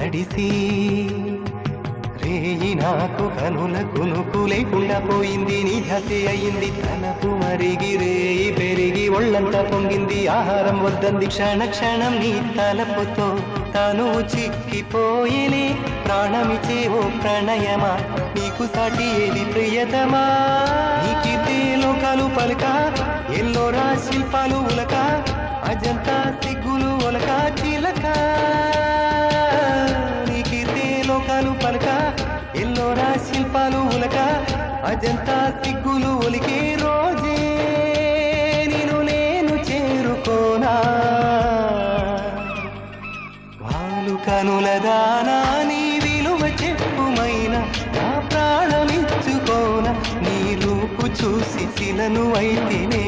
తడిసి రేయి నాకు కనుల కునుకు లేకుండా పోయింది. నీ ధ్యాసే అయింది తలపు మరిగి రేయి పెరిగి ఒళ్ళంతా పొంగింది. ఆహారం వద్దంది క్షణ క్షణం నీ తలపుతో తను చిక్కిపోయేనే. ప్రాణమిచే ఓ ప్రణయమా నీకు సాటి ఏది ప్రియతమా. నీకిదే లోకాలు పలక ఎల్లోరా శిల్పాలు ఉలక అజంతా సిగ్గులు ఒలక చిలక. నీకిదే లోకాలు పలక ఎల్లోరా శిల్పాలు ఉలక అజంతా సిగ్గులు ఒలికే రోజే నిన్ను నేను చేరుకోనా. వాలు కనుల దానా నీ విలువ చెప్పుమైన నా ప్రాణమిచ్చుకోన. నీ రూపు చూసి శిలను అయితేనే